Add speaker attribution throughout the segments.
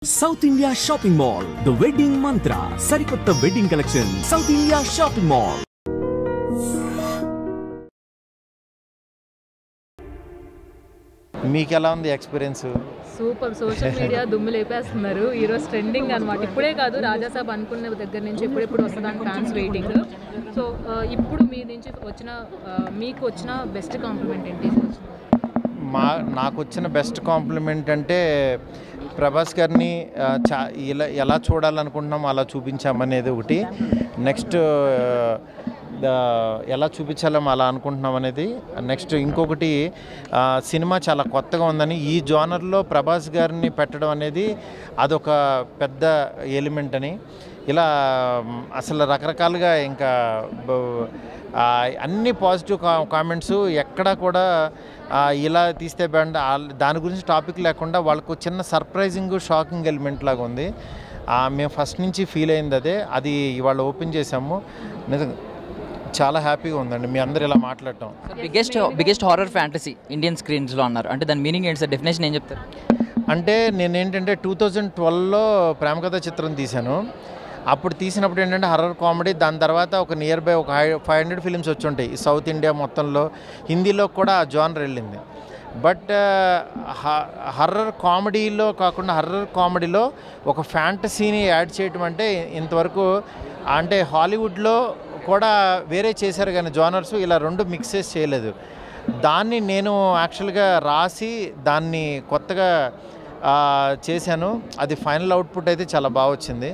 Speaker 1: South India Shopping Mall, The Wedding Mantra, Sarikotta Wedding Collection, South India Shopping Mall.
Speaker 2: మీకు ఎలా ఉంది experience?
Speaker 3: Super. Social media దుమ్ము లేపేస్తున్నారు. ఈరోజు trending అనమాట. ఇప్పుడే కాదు, రాజాసాబ్ అనుకున్న దగ్గర నుంచి ఎప్పుడెప్పుడు వస్తుందని ఫ్యాన్స్ వెయిటింగ్. సో ఇప్పుడు మీ నుంచి మీకు వచ్చిన బెస్ట్ కాంప్లిమెంట్ ఏంటి?
Speaker 2: నాకు వచ్చిన బెస్ట్ కాంప్లిమెంట్ అంటే ప్రభాస్ గారిని ఎలా చూడాలనుకుంటున్నామో అలా చూపించామనేది ఒకటి. నెక్స్ట్ ఎలా చూపించాలో అలా అనుకుంటున్నాం అనేది. నెక్స్ట్ ఇంకొకటి, సినిమా చాలా కొత్తగా ఉందని, ఈ జోనర్లో ప్రభాస్ గారిని పెట్టడం అనేది అదొక పెద్ద ఎలిమెంట్ అని. ఇలా అసలు రకరకాలుగా ఇంకా అన్ని పాజిటివ్ కామెంట్స్. ఎక్కడా కూడా ఇలా తీస్తే బ్యాండ్ దాని గురించి టాపిక్ లేకుండా వాళ్ళకు చిన్న సర్ప్రైజింగ్ షాకింగ్ ఎలిమెంట్ లాగా ఉంది. మేము ఫస్ట్ నుంచి ఫీల్ అయింది అది ఇవాళ ఓపెన్ చేసాము. నిజంగా చాలా హ్యాపీగా ఉందండి మీ అందరు ఇలా మాట్లాడటం.
Speaker 4: బిగ్గెస్ట్ హారర్ ఫ్యాంటసీ ఇండియన్ స్క్రీన్స్లో అన్నారు అంటే దాని మీనింగ్ ఏంటి సార్? డెఫినేషన్ ఏం చెప్తారు?
Speaker 2: అంటే నేనేంటంటే 2012లో ప్రేమ కథ చిత్రం తీశాను. అప్పుడు తీసినప్పుడు ఏంటంటే హర్రర్ కామెడీ. దాని తర్వాత ఒక నియర్ బై ఒక 500 ఫిలిమ్స్ వచ్చి ఉంటాయి ఈ సౌత్ ఇండియా మొత్తంలో. హిందీలో కూడా ఆ జానర్ వెళ్ళింది. బట్ హర్రర్ కామెడీలో కాకుండా హర్రర్ కామెడీలో ఒక ఫ్యాంటసీని యాడ్ చేయటం అంటే ఇంతవరకు అంటే హాలీవుడ్లో కూడా వేరే చేశారు కానీ జానర్స్ ఇలా రెండు మిక్సెస్ చేయలేదు. దాన్ని నేను యాక్చువల్గా రాసి దాన్ని కొత్తగా చేశాను. అది ఫైనల్ అవుట్పుట్ అయితే చాలా బాగా వచ్చింది.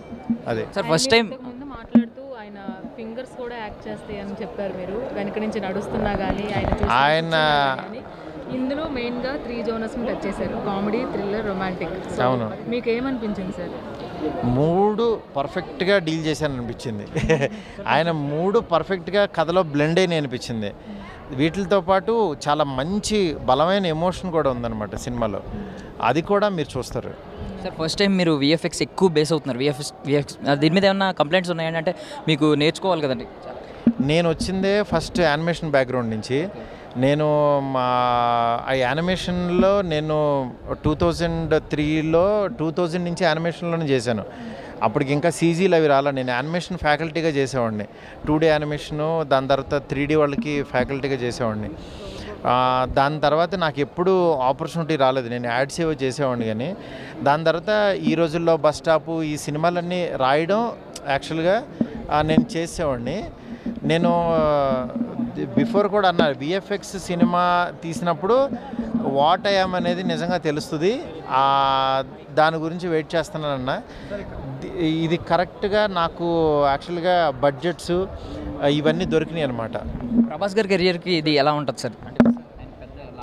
Speaker 2: అదే
Speaker 4: సార్ ఫస్ట్ టైం
Speaker 3: ముందు మాట్లాడుతూ ఆయన ఫింగర్స్ కూడా యాక్ట్ చేస్తాయి అని చెప్పారు మీరు. వెనక నుంచి నడుస్తున్నా కానీ ఆయన ఇందులో మెయిన్గా 3 జోనర్స్ని టచ్ చేశారు: కామెడీ, థ్రిల్లర్, రొమాంటిక్. అవును, మీకు ఏమనిపించింది సార్?
Speaker 2: 3 పర్ఫెక్ట్గా డీల్ చేశాను అనిపించింది. ఆయన 3 పర్ఫెక్ట్గా కథలో బ్లెండ్ అయిన అనిపించింది. వీటితో పాటు చాలా మంచి బలమైన ఎమోషన్ కూడా ఉందన్నమాట సినిమాలో. అది కూడా మీరు చూస్తారు.
Speaker 4: సార్ ఫస్ట్ టైం మీరు విఎఫ్ఎక్స్ ఎక్కువ బేస్ అవుతున్నారు. విఎఫ్ఎక్స్ దీని మీద ఏమన్నా కంప్లైంట్స్ ఉన్నాయండి? అంటే మీకు నేర్చుకోవాలి కదండి. నేను
Speaker 2: వచ్చిందే ఫస్ట్ యానిమేషన్ బ్యాక్గ్రౌండ్ నుంచి. నేను ఆ యానిమేషన్లో నేను 2003లో 2000 నుంచి యానిమేషన్లోనే చేశాను. అప్పటికి ఇంకా సీజీలు అవి రాలా. నేను యానిమేషన్ ఫ్యాకల్టీగా చేసేవాడిని. 2D యానిమేషను, దాని తర్వాత 3D వాళ్ళకి ఫ్యాకల్టీగా చేసేవాడిని. దాని తర్వాత నాకు ఎప్పుడు ఆపర్చునిటీ రాలేదు. నేను యాడ్స్ ఏవో చేసేవాడిని కానీ దాని తర్వాత ఈ రోజుల్లో బస్ స్టాపు ఈ సినిమాలన్నీ రాయడం యాక్చువల్గా నేను చేసేవాడిని. నేను బిఫోర్ కూడా అన్నారు, విఎఫ్ఎక్స్ సినిమా తీసినప్పుడు వాట్ ఐఎమ్ అనేది నిజంగా తెలుస్తుంది. దాని గురించి వెయిట్ చేస్తున్నానన్నా. ఇది కరెక్ట్గా నాకు యాక్చువల్గా బడ్జెట్స్ ఇవన్నీ దొరికినాయి అనమాట.
Speaker 4: ప్రభాస్ గారి కెరియర్కి ఇది ఎలా ఉంటుంది సార్?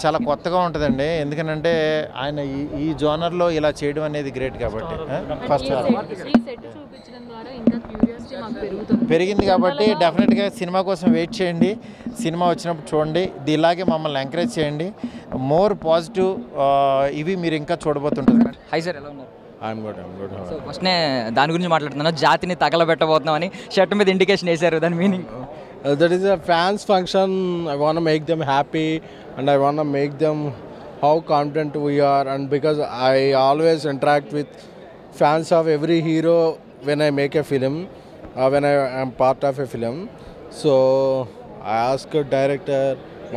Speaker 2: చాలా కొత్తగా ఉంటుందండి. ఎందుకంటే ఆయన ఈ జోనర్లో ఇలా చేయడం అనేది గ్రేట్ కాబట్టి. ఫస్ట్ పెరిగింది కాబట్టి డెఫినెట్గా సినిమా కోసం వెయిట్ చేయండి. సినిమా వచ్చినప్పుడు చూడండి. ఇలాగే మమ్మల్ని ఎంకరేజ్ చేయండి. మోర్ పాజిటివ్ ఇవి మీరు ఇంకా చూడబోతుంటారు.
Speaker 4: హై సార్, ఎలా ఉన్నారు?
Speaker 5: I'm good.
Speaker 4: సో ఫస్ట్నే దాని గురించి మాట్లాడుతున్నాను. జాతిని తగలబెట్టబోతున్నామని షర్ట్ మీద ఇండికేషన్ వేశారు. దాని meaning?
Speaker 5: That is a fans function. I want to make them happy and I want to make them how confident we are, and because I always interact with fans of every hero when I make a film, when I am part of a film. So I asked director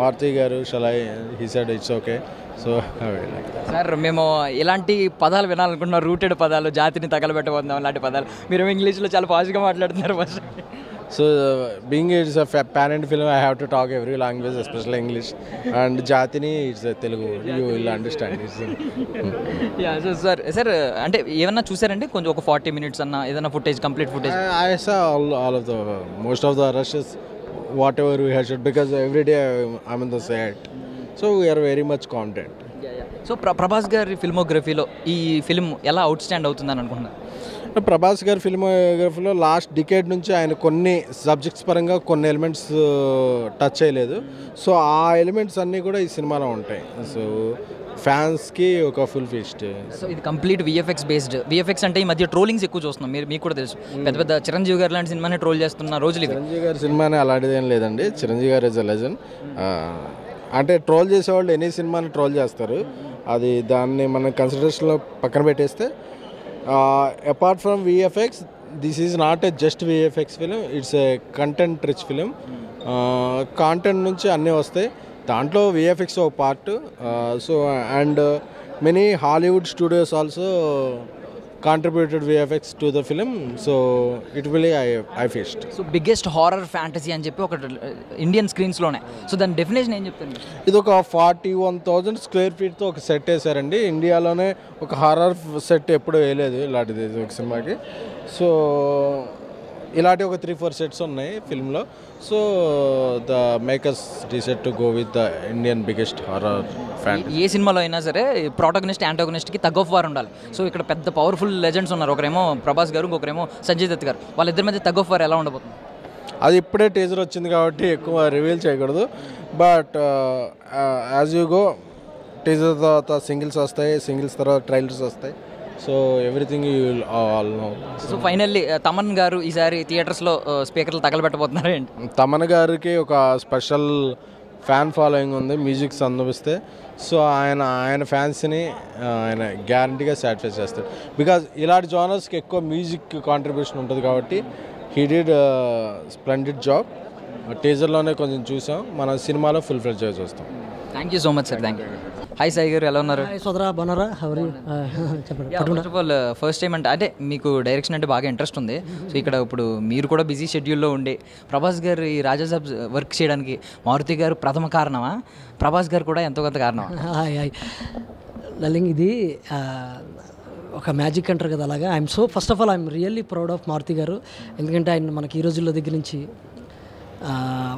Speaker 5: Marthi garu, shall I? He said it's okay. So I really like that.
Speaker 4: Sir మేము ఇలాంటి పదాలు వినాలనుకుంటున్నాం. Rooted పదాలు, జాతిని తగలబెట్టబోతున్నాం అలాంటి పదాలు. మీరు ఇంగ్లీష్లో చాలా పాజిటివ్గా మాట్లాడుతున్నారు. First
Speaker 5: So being it's a pan-India film, I have to talk every language, especially English. And Jatini, it's a Telugu. You will understand.
Speaker 4: Yeah, so sir, అంటే ఏమన్నా చూసారండి కొంచెం ఒక 40 minutes అన్న ఏదైనా footage, complete footage?
Speaker 5: I saw all of the most of the rushes, whatever we had shot, because every day I'm in the set. So we are very much confident.
Speaker 4: So Prabhas గారి ఫిల్మోగ్రఫీలో ఈ film ఎలా out stand అవుతుందని అనుకుంటున్నారు?
Speaker 5: ప్రభాస్ గారి ఫిల్మోగ్రఫీలో last decade నుంచి ఆయన కొన్ని subjects పరంగా కొన్ని ఎలిమెంట్స్ టచ్ చేయలేదు. సో ఆ ఎలిమెంట్స్ అన్నీ కూడా ఈ సినిమాలో ఉంటాయి. సో ఫ్యాన్స్కి ఒక ఫుల్ ఫీస్ట్.
Speaker 4: సో ఇది కంప్లీట్ విఎఫ్ఎక్స్ బేస్డ్. విఎఫ్ఎక్స్ అంటే ఈ మధ్య ట్రోలింగ్స్ ఎక్కువ చూస్తున్నాం. మీకు కూడా తెలుసు, పెద్ద పెద్ద చిరంజీవి గారు లాంటి సినిమాని ట్రోల్ చేస్తున్న రోజులు.
Speaker 5: చిరంజీవి గారి సినిమానే అలాంటిది ఏం లేదండి. చిరంజీవి గారు ఇస్ ఎ లెజెండ్. అంటే ట్రోల్ చేసేవాళ్ళు ఎనీ సినిమాని ట్రోల్ చేస్తారు. అది దాన్ని మనం కన్సిడరేషన్లో పక్కన పెట్టేస్తే Apart from VFX, this is not a just VFX film, it's a content rich film. Content నుంచి అన్నీ వస్తాయి, దాంట్లో VFX ఒక part. So and many Hollywood studios also contributed VFX to the film, so it really I faced.
Speaker 4: So biggest horror fantasy అని చెప్పి ఒక Indian స్క్రీన్స్లోనే, so దాని definition ఏం చెప్తాను?
Speaker 5: ఇది ఒక 41,000 స్క్వేర్ ఫీట్తో ఒక సెట్ వేసారండి. ఇండియాలోనే ఒక హారర్ సెట్ ఎప్పుడు వేయలేదు ఇలాంటిది ఒక సినిమాకి. సో ఇలాంటి ఒక 3-4 సెట్స్ ఉన్నాయి ఫిల్మ్లో. So the makers decide to go with the Indian biggest horror fan.
Speaker 4: ఏ సినిమాలో అయినా సరే ప్రోటాగనిస్ట్ యాంటాగనిస్ట్కి తగ్ ఆఫ్ వార్ ఉండాలి. సో ఇక్కడ పెద్ద పవర్ఫుల్ లెజెండ్స్ ఉన్నారు, ఒకరేమో ప్రభాస్ గారు, ఇంకొకరేమో సంజయ్ దత్ గారు. వాళ్ళిద్దరి మధ్య తగ్ ఆఫ్ వార్ ఎలా ఉండబోతుంది?
Speaker 5: అది ఇప్పుడే టీజర్ వచ్చింది కాబట్టి ఎక్కువ రివీల్ చేయకూడదు. But as you go, teaser తర్వాత సింగిల్స్ వస్తాయి, సింగిల్స్ తర్వాత ట్రైలర్స్ వస్తాయి. So everything you will all know.
Speaker 4: So finally Thaman గారు ఈసారి థియేటర్స్లో స్పీకర్లు తగలబెట్టబోతున్నారు ఏంటి?
Speaker 5: తమన్ గారికి ఒక స్పెషల్ ఫ్యాన్ ఫాలోయింగ్ ఉంది, మ్యూజిక్ సందర్భిస్తే. సో ఆయన ఫ్యాన్స్ని ఆయన గ్యారంటీగా సాటిస్ఫై చేస్తాడు. బికాజ్ ఇలాంటి జానర్స్కి ఎక్కువ మ్యూజిక్ కాంట్రిబ్యూషన్ ఉంటుంది కాబట్టి హీ డిడ్ స్ప్లెండెడ్ జాబ్. టీజర్లోనే కొంచెం చూసాం, మన సినిమాలో ఫుల్ ఫ్లెడ్జ్గా చూస్తాం.
Speaker 4: Thank you so much sir. Thank you. Hi Sai గారు, ఎలా ఉన్నారు?
Speaker 6: సోదరా బాగున్నారా? చెప్పండి.
Speaker 4: First of all first time అంటే మీకు డైరెక్షన్ అంటే బాగా ఇంట్రెస్ట్ ఉంది. సో ఇక్కడ ఇప్పుడు మీరు కూడా బిజీ షెడ్యూల్లో ఉండి ప్రభాస్ గారు ఈ రాజాసాబ్ వర్క్ చేయడానికి మారుతి గారు ప్రథమ కారణమా, ప్రభాస్ గారు కూడా ఎంతో కొంత కారణమా?
Speaker 6: లలింగ్, ఇది ఒక మ్యాజిక్ అంటారు కదా, అలాగా. I'm so first of all I'm really proud of Maruthi గారు. ఎందుకంటే ఆయన మనకి ఈ రోజుల్లో దగ్గర నుంచి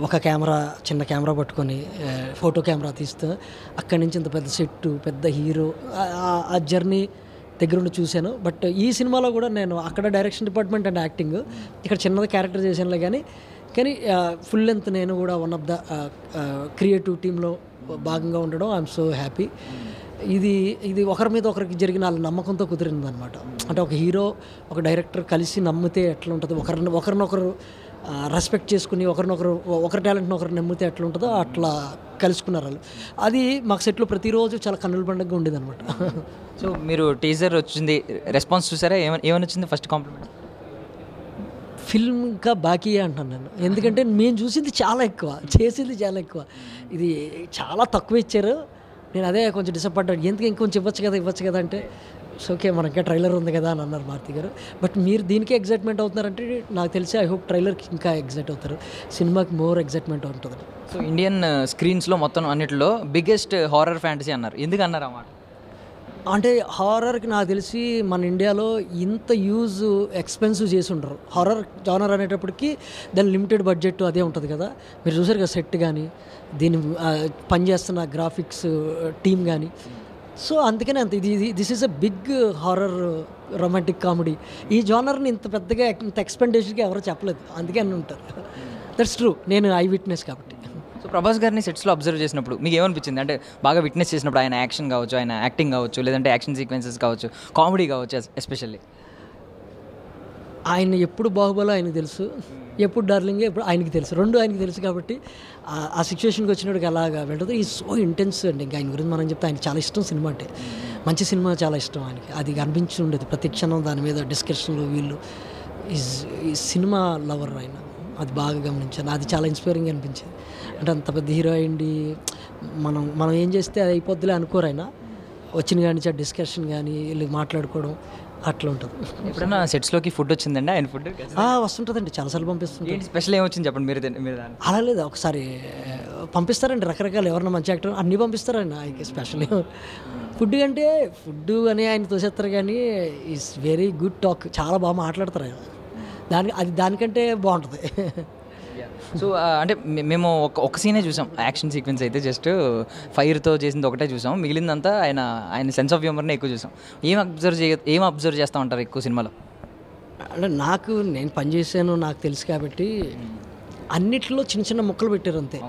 Speaker 6: ఒక కెమెరా, చిన్న కెమెరా పట్టుకొని ఫోటో కెమెరా తీస్తూ అక్కడి నుంచి ఇంత పెద్ద సెట్టు, పెద్ద హీరో, ఆ జర్నీ దగ్గరుండి చూశాను. బట్ ఈ సినిమాలో కూడా నేను అక్కడ డైరెక్షన్ డిపార్ట్మెంట్ అండ్ యాక్టింగ్, ఇక్కడ చిన్నది క్యారెక్టర్ చేశానులే. కానీ ఫుల్ లెంత్ నేను కూడా వన్ ఆఫ్ ద క్రియేటివ్ టీంలో భాగంగా ఉండడం ఐఎమ్ సో హ్యాపీ. ఇది ఒకరి మీద ఒకరికి జరిగిన వాళ్ళ నమ్మకంతో కుదిరింది అనమాట. అంటే ఒక హీరో, ఒక డైరెక్టర్ కలిసి నమ్మితే ఎట్లా ఉంటుంది, ఒకరినొకరు రెస్పెక్ట్ చేసుకుని ఒకరి టాలెంట్ని ఒకరు నమ్మితే ఎట్లా ఉంటుందో అట్లా కలుసుకున్నారు వాళ్ళు. అది మాకు సెట్లో ప్రతిరోజు చాలా కన్నుల పండుగగా ఉండేది అనమాట.
Speaker 4: సో మీరు టీజర్ వచ్చింది, రెస్పాన్స్ చూసారా? ఏమని వచ్చింది ఫస్ట్ కాంప్లిమెంట్?
Speaker 6: ఫిల్మ్ ఇంకా బాకీ అంటాను నేను, ఎందుకంటే మేము చూసింది చాలా ఎక్కువ, చేసింది చాలా ఎక్కువ. ఇది చాలా తక్కువ ఇచ్చారు. నేను అదే కొంచెం డిసప్పాయింట్. ఎందుకు ఇంకొంచెం ఇవ్వచ్చు కదా అంటే ఓకే మనకే ట్రైలర్ ఉంది కదా అని అన్నారు మారుతి గారు. బట్ మీరు దీనికి ఎగ్జైట్మెంట్ అవుతున్నారంటే నాకు తెలిసి ఐ హోప్ ట్రైలర్కి ఇంకా ఎగ్జైట్ అవుతారు, సినిమాకి మోర్ ఎగ్జైట్మెంట్ ఉంటుంది.
Speaker 4: సో ఇండియన్ స్క్రీన్స్లో మొత్తం అన్నిటిలో బిగ్గెస్ట్ హారర్ ఫ్యాంటసీ అన్నారు, ఎందుకు అన్నారు అన్నమాట?
Speaker 6: అంటే హారర్కి నాకు తెలిసి మన ఇండియాలో ఇంత ఎక్స్పెన్సివ్ చేసి ఉండరు. హారర్ జానర్ అనేటప్పటికి దాని లిమిటెడ్ బడ్జెట్ అదే ఉంటుంది కదా. మీరు చూసారు కదా సెట్ కానీ, దీన్ని పనిచేస్తున్న గ్రాఫిక్స్ టీమ్ కానీ. సో అందుకనే this is a big horror romantic comedy. ఈ జానర్ని ఇంత పెద్దగా ఇంత ఎక్స్పెండిచర్గా ఎవరో చెప్పలేదు, అందుకే అని ఉంటారు. దట్స్ ట్రూ, నేను ఐ విట్నెస్ కాబట్టి.
Speaker 4: సో ప్రభాస్ గారిని సెట్స్లో అబ్జర్వ్ చేసినప్పుడు మీకు ఏమనిపించింది? అంటే బాగా విట్నెస్ చేసినప్పుడు ఆయన యాక్షన్ కావచ్చు, ఆయన యాక్టింగ్ కావచ్చు, లేదంటే యాక్షన్ సీక్వెన్సెస్ కావచ్చు, కామెడీ కావచ్చు, ఎస్పెషల్లీ
Speaker 6: ఆయన ఎప్పుడు బాహుబలి ఆయనకు తెలుసు, ఎప్పుడు డార్లింగే ఎప్పుడు ఆయనకి తెలుసు, రెండు ఆయనకి తెలుసు. కాబట్టి ఆ సిచ్యువేషన్కి వచ్చినట్టుగా అలాగా వెంటనే ఈ సో ఇంటెన్స్ అండి. ఇంకా ఆయన గురించి మనం చెప్తే ఆయనకి చాలా ఇష్టం సినిమా అంటే, మంచి సినిమా చాలా ఇష్టం ఆయనకి. అది అనిపించి ఉండేది ప్రతి క్షణం దాని మీద డిస్కషన్లు. వీళ్ళు ఈ సినిమా లవర్ ఆయన, అది బాగా గమనించాను. అది చాలా ఇన్స్పైరింగ్ అనిపించింది. అంటే అంత పెద్ద హీరో అయ్యింది, మనం ఏం చేస్తే అది అయిపోద్దిలే అనుకోరు ఆయన. వచ్చిన కానీ ఆ డిస్కషన్ కానీ వీళ్ళు మాట్లాడుకోవడం అట్లా ఉంటుంది.
Speaker 4: ఎప్పుడన్నా సెట్స్లోకి ఫుడ్ వచ్చిందండి ఆయన? ఫుడ్
Speaker 6: వస్తుంటుందండి, చాలాసార్లు పంపిస్తుంటారు.
Speaker 4: స్పెషల్ ఏమొచ్చింది చెప్పండి మీరు
Speaker 6: అలా లేదు, ఒకసారి పంపిస్తారండి రకరకాలు. ఎవరన్నా మంచి యాక్టర్ అన్నీ పంపిస్తారండి ఆయనకి. స్పెషల్ ఫుడ్ అంటే ఫుడ్ అని ఆయన తోసేస్తారు, కానీ ఈజ్ వెరీ గుడ్ టాక్, చాలా బాగా మాట్లాడతారు ఆయన. దానికంటే బాగుంటుంది.
Speaker 4: సో అంటే మేము ఒక సీనే చూసాం, యాక్షన్ సీక్వెన్స్ అయితే జస్ట్ ఫైర్తో చేసింది ఒకటే చూసాం, మిగిలిందంతా ఆయన సెన్స్ ఆఫ్ హ్యూమర్ని ఎక్కువ చూసాం. ఏం అబ్జర్వ్ చేస్తూ ఉంటారు ఎక్కువ సినిమాలో?
Speaker 6: అంటే నేను పనిచేసాను, నాకు తెలుసు కాబట్టి అన్నిట్లో చిన్న చిన్న ముక్కలు పెట్టారు అంతే.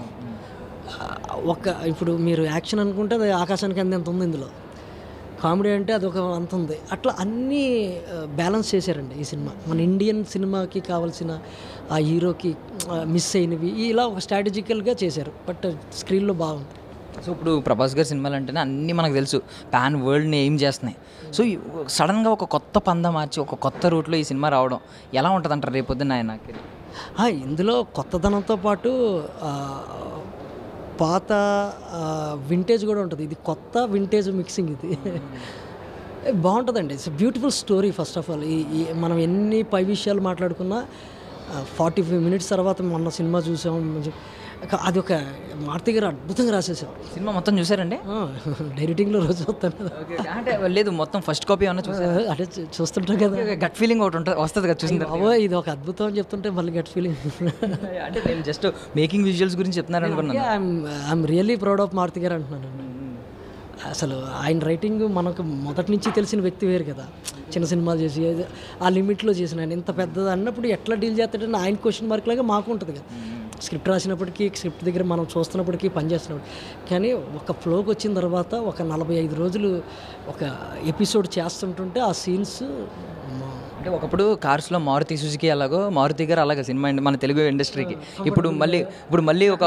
Speaker 6: ఇప్పుడు మీరు యాక్షన్ అనుకుంటే అది ఆకాశానికి ఎంత ఉంది, ఇందులో కామెడీ అంటే అదొక అంత ఉంది. అట్లా అన్నీ బ్యాలెన్స్ చేశారండి ఈ సినిమా. మన ఇండియన్ సినిమాకి కావాల్సిన ఆ హీరోకి మిస్ అయినవి ఇలా ఒక స్ట్రాటజికల్గా చేశారు. బట్ స్క్రీన్లో బాగుంది.
Speaker 4: సో ఇప్పుడు ప్రభాస్ గారి సినిమాలు అంటేనే అన్నీ మనకు తెలుసు, పాన్ వరల్డ్ని ఏం చేస్తున్నాయి. సో సడన్గా ఒక కొత్త పంద మార్చి ఒక కొత్త రూట్లో ఈ సినిమా రావడం ఎలా ఉంటుంది అంటారు రేపొద్దున ఆయన?
Speaker 6: ఇందులో కొత్తదనంతో పాటు పాత వింటేజ్ కూడా ఉంటుంది. ఇది కొత్త వింటేజ్ మిక్సింగ్, ఇది బాగుంటుందండి. It's beautiful story. First of all ఈ మనం ఎన్ని పై విషయాలు మాట్లాడుకున్నా 45 minutes తర్వాత మొన్న సినిమా చూసాం. అది ఒక మారుతి గారు అద్భుతంగా రాసేసాం.
Speaker 4: సినిమా మొత్తం చూసారండి?
Speaker 6: డైరెక్టింగ్లో రోజు వస్తాను
Speaker 4: అంటే లేదు, మొత్తం ఫస్ట్ కాపీ ఏమన్నా చూసారు?
Speaker 6: అంటే చూస్తుంటాం కదా,
Speaker 4: గట్ ఫీలింగ్ ఒకటి ఉంటుంది, వస్తుంది కదా చూసిన
Speaker 6: అవో ఇది ఒక అద్భుతం అని చెప్తుంటే మళ్ళీ గట్ ఫీలింగ్.
Speaker 4: అంటే నేను జస్ట్ మేకింగ్ విజువల్స్ గురించి చెప్తున్నారు అనుకున్నాను.
Speaker 6: I'm really proud of Maruthi గారు అంటున్నాను. అసలు ఆయన రైటింగ్ మనకు మొదటి నుంచి తెలిసిన వ్యక్తి వేరు కదా, చిన్న సినిమాలు చేసి ఆ లిమిట్లో చేసిన ఆయన ఇంత పెద్దది అన్నప్పుడు ఎట్లా డీల్ చేస్తాడని ఆయన క్వశ్చన్ మార్క్ లాగా మాకు ఉంటుంది కదా. స్క్రిప్ట్ రాసినప్పటికీ, స్క్రిప్ట్ దగ్గర మనం చూస్తున్నప్పటికీ, పనిచేస్తున్నప్పుడు. కానీ ఒక ఫ్లోకి వచ్చిన తర్వాత ఒక 45 రోజులు ఒక ఎపిసోడ్ చేస్తుంటుంటే ఆ సీన్స్
Speaker 4: అంటే ఒకప్పుడు కార్స్లో మారుతి సుజుకి అలాగో, మారుతి గారు అలాగే సినిమా మన తెలుగు ఇండస్ట్రీకి. ఇప్పుడు మళ్ళీ ఒక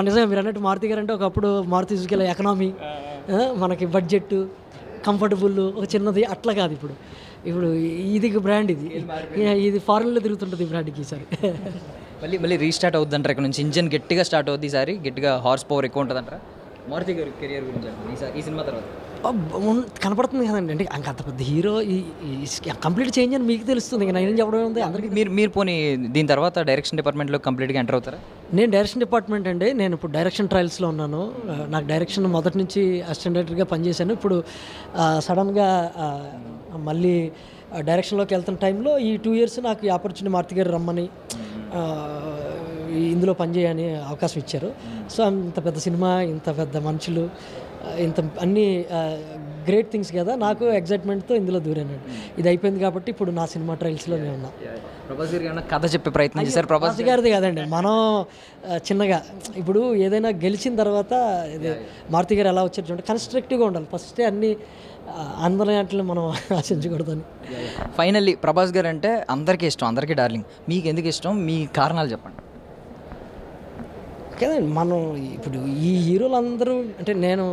Speaker 6: నిజంగా మీరు అన్నట్టు మారుతి గారు అంటే ఒకప్పుడు మారుతి సుజుకిలో ఎకనామీ, మనకి బడ్జెట్, కంఫర్టబుల్, ఒక చిన్నది అట్లా కాదు. ఇప్పుడు ఇది బ్రాండ్, ఇది ఫారెన్లో తిరుగుతుంటుంది ఈ బ్రాండ్కి. ఈసారి
Speaker 4: మళ్ళీ రీస్టార్ట్ అవుద్ది అంటారు. ఇక్కడ నుంచి ఇంజన్ గట్టిగా స్టార్ట్ అవుద్ది ఈసారి, గట్టిగా హార్స్ పవర్ ఎక్కువ ఉంటుంది అంటారా మారుతి గారి కెరియర్ గురించి ఈ సినిమా తర్వాత?
Speaker 6: కనపడుతుంది కదండి. అంటే అంత పెద్ద హీరో కంప్లీట్ చేంజ్ అని మీకు తెలుస్తుంది. ఇంకా నేను చెప్పడం ఉంది అందరికీ.
Speaker 4: మీరు పోనీ దీని తర్వాత డైరెక్షన్ డిపార్ట్మెంట్లో కంప్లీట్గా ఎంటర్ అవుతారా?
Speaker 6: నేను డైరెక్షన్ డిపార్ట్మెంట్ అండి. నేను ఇప్పుడు డైరెక్షన్ ట్రయల్స్లో ఉన్నాను. నాకు డైరెక్షన్ మొదటి నుంచి అసిస్టెంట్ డైరెక్టర్గా పనిచేశాను. ఇప్పుడు సడన్గా మళ్ళీ డైరెక్షన్లోకి వెళ్తున్న టైంలో ఈ 2 years నాకు ఈ ఆపర్చునిటీ మారుతి గారు రమ్మని ఇందులో పనిచేయని అవకాశం ఇచ్చారు. సో ఇంత పెద్ద సినిమా, ఇంత పెద్ద మనుషులు, ఇంత అన్ని గ్రేట్ థింగ్స్ కదా, నాకు ఎగ్జైట్మెంట్తో ఇందులో దూరాను. ఇది అయిపోయింది కాబట్టి ఇప్పుడు నా సినిమా ట్రయల్స్లో నేను ఉన్నా.
Speaker 4: ప్రభాస్ గారు ఏమన్నా కథ చెప్పే ప్రయత్నం చేశారు?
Speaker 6: ప్రభాస్ గారిది కాదండి, మనం చిన్నగా ఇప్పుడు ఏదైనా గెలిచిన తర్వాత ఇది మారుతి గారు ఎలా వచ్చారు చూడండి, కన్స్ట్రక్టివ్గా ఉండాలి. ఫస్టే అన్ని అందరి వాటిని మనం ఆశించకూడదని.
Speaker 4: ఫైనల్లీ ప్రభాస్ గారు అంటే అందరికీ ఇష్టం, అందరికీ డార్లింగ్. మీకు ఎందుకు ఇష్టం, మీ కారణాలు చెప్పండి.
Speaker 6: కదండి మనం ఇప్పుడు ఈ హీరోలందరూ, అంటే నేను